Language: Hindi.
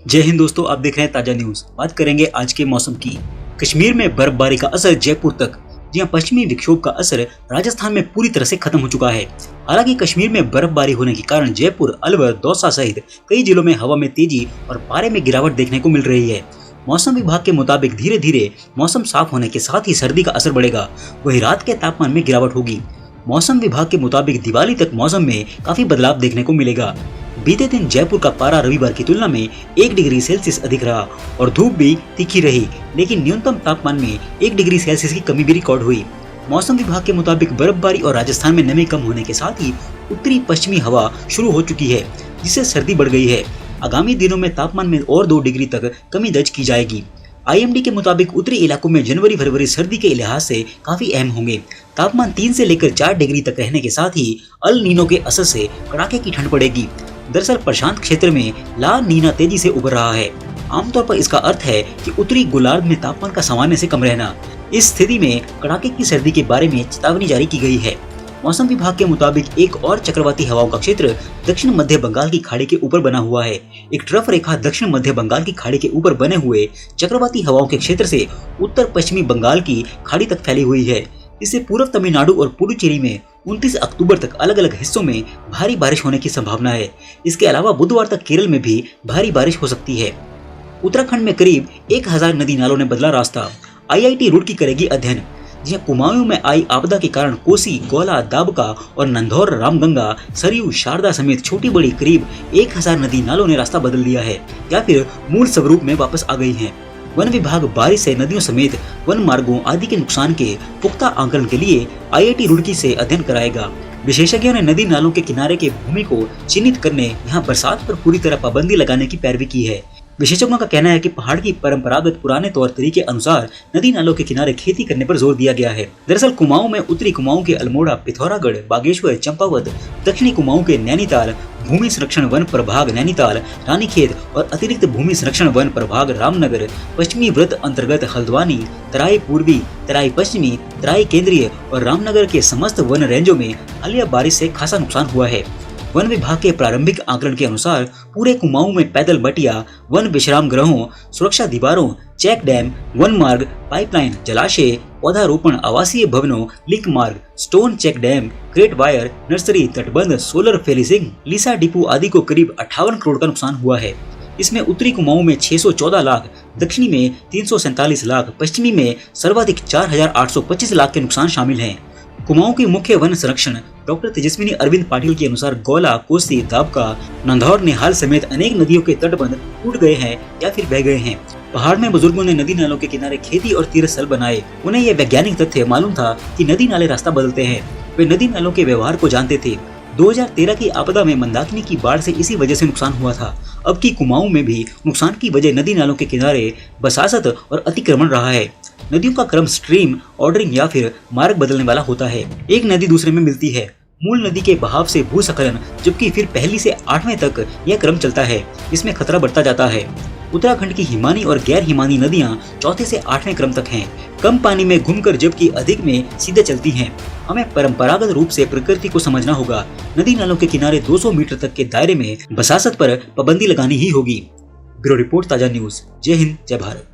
जय हिंद दोस्तों, आप देख रहे हैं ताजा न्यूज। बात करेंगे आज के मौसम की। कश्मीर में बर्फबारी का असर जयपुर तक। जी हां, पश्चिमी विक्षोभ का असर राजस्थान में पूरी तरह से खत्म हो चुका है। हालांकि कश्मीर में बर्फबारी होने के कारण जयपुर, अलवर, दौसा सहित कई जिलों में हवा में तेजी और पारे में गिरावट देखने को मिल रही है। मौसम विभाग के मुताबिक धीरे धीरे मौसम साफ होने के साथ ही सर्दी का असर बढ़ेगा, वही रात के तापमान में गिरावट होगी। मौसम विभाग के मुताबिक दिवाली तक मौसम में काफी बदलाव देखने को मिलेगा। बीते दिन जयपुर का पारा रविवार की तुलना में 1 डिग्री सेल्सियस अधिक रहा और धूप भी तीखी रही, लेकिन न्यूनतम तापमान में 1 डिग्री सेल्सियस की कमी भी रिकॉर्ड हुई। मौसम विभाग के मुताबिक बर्फबारी और राजस्थान में नमी कम होने के साथ ही उत्तरी पश्चिमी हवा शुरू हो चुकी है, जिससे सर्दी बढ़ गई है। आगामी दिनों में तापमान में और 2 डिग्री तक कमी दर्ज की जाएगी। IMD के मुताबिक उत्तरी इलाकों में जनवरी फरवरी सर्दी के लिहाज से काफी अहम होंगे। तापमान 3 से लेकर 4 डिग्री तक रहने के साथ ही अल नीनो के असर से कड़ाके की ठंड पड़ेगी। दरअसल प्रशांत क्षेत्र में ला नीना तेजी से उभर रहा है। आमतौर पर इसका अर्थ है कि उत्तरी गोलार्ध में तापमान का सामान्य से कम रहना। इस स्थिति में कड़ाके की सर्दी के बारे में चेतावनी जारी की गई है। मौसम विभाग के मुताबिक एक और चक्रवाती हवाओं का क्षेत्र दक्षिण मध्य बंगाल की खाड़ी के ऊपर बना हुआ है। एक ट्रफ रेखा दक्षिण मध्य बंगाल की खाड़ी के ऊपर बने हुए चक्रवाती हवाओं के क्षेत्र से उत्तर पश्चिमी बंगाल की खाड़ी तक फैली हुई है। इससे पूर्व तमिलनाडु और पुडुचेरी में 29 अक्टूबर तक अलग अलग हिस्सों में भारी बारिश होने की संभावना है। इसके अलावा बुधवार तक केरल में भी भारी बारिश हो सकती है। उत्तराखंड में करीब 1000 नदी नालों ने बदला रास्ता। IIT रुड़की करेगी अध्ययन। जहां कुमाऊं में आई आपदा के कारण कोसी, गोला, दाबका और नंधौर, रामगंगा, सरयू, शारदा समेत छोटी बड़ी करीब 1000 नदी नालों ने रास्ता बदल दिया है या फिर मूल स्वरूप में वापस आ गई हैं। वन विभाग बारिश से नदियों समेत वन मार्गों आदि के नुकसान के पुख्ता आंकलन के लिए IIT रुड़की से अध्ययन कराएगा। विशेषज्ञों ने नदी नालों के किनारे के भूमि को चिन्हित करने, यहाँ बरसात पर पूरी तरह पाबंदी लगाने की पैरवी की है। विशेषज्ञों का कहना है कि पहाड़ की परंपरागत पुराने तौर तरीके अनुसार नदी नालों के किनारे खेती करने पर जोर दिया गया है। दरअसल कुमाऊं में उत्तरी कुमाऊं के अल्मोड़ा, पिथौरागढ़, बागेश्वर, चंपावत, दक्षिणी कुमाऊं के नैनीताल, भूमि संरक्षण वन प्रभाग नैनीताल, रानीखेत और अतिरिक्त भूमि संरक्षण वन प्रभाग रामनगर, पश्चिमी वृत्त अंतर्गत हल्द्वानी, तराई पूर्वी, तराई पश्चिमी, तराई केंद्रीय और रामनगर के समस्त वन रेंजों में हालिया बारिश से खासा नुकसान हुआ है। वन विभाग के प्रारंभिक आकलन के अनुसार पूरे कुमाऊं में पैदल बटिया, वन विश्राम गृहों, सुरक्षा दीवारों, चेक डैम, वन मार्ग, पाइपलाइन, जलाशय, पौधारोपण, आवासीय भवनों, लिंक मार्ग, stone check dam, crate wire, nursery, तटबंध, सोलर फेंसिंग, लीसा डिपो आदि को करीब 58 करोड़ का नुकसान हुआ है। इसमें उत्तरी कुमाऊं में 614 लाख, दक्षिणी में 347 लाख, पश्चिमी में सर्वाधिक 4825 लाख के नुकसान शामिल हैं। कुमाऊं की मुख्य वन संरक्षण डॉक्टर तेजस्विनी अरविंद पाटिल के अनुसार गोला, कोसी, दाबका, नंधौर, निहाल समेत अनेक नदियों के तटबंध टूट गए हैं या फिर बह गए हैं। पहाड़ में बुजुर्गों ने नदी नालों के किनारे खेती और तीर्थ स्थल बनाए। उन्हें यह वैज्ञानिक तथ्य मालूम था कि नदी नाले रास्ता बदलते हैं। वे नदी नालों के व्यवहार को जानते थे। 2013 की आपदा में मंदाकिनी की बाढ़ से इसी वजह से नुकसान हुआ था। अब की कुमाऊं में भी नुकसान की वजह नदी नालों के किनारे बसासत और अतिक्रमण रहा है। नदियों का क्रम स्ट्रीम ऑर्डरिंग या फिर मार्ग बदलने वाला होता है। एक नदी दूसरे में मिलती है। मूल नदी के बहाव से भूस्खलन, जबकि फिर पहली से 8वें तक यह क्रम चलता है। इसमें खतरा बढ़ता जाता है। उत्तराखंड की हिमानी और गैर हिमानी नदियां 4थे से 8वें क्रम तक हैं। कम पानी में घूमकर जबकि अधिक में सीधे चलती हैं। हमें परंपरागत रूप से प्रकृति को समझना होगा। नदी नालों के किनारे 200 मीटर तक के दायरे में बसासत पर पाबंदी लगानी ही होगी। ब्यूरो रिपोर्ट, ताजा न्यूज। जय हिंद, जय भारत।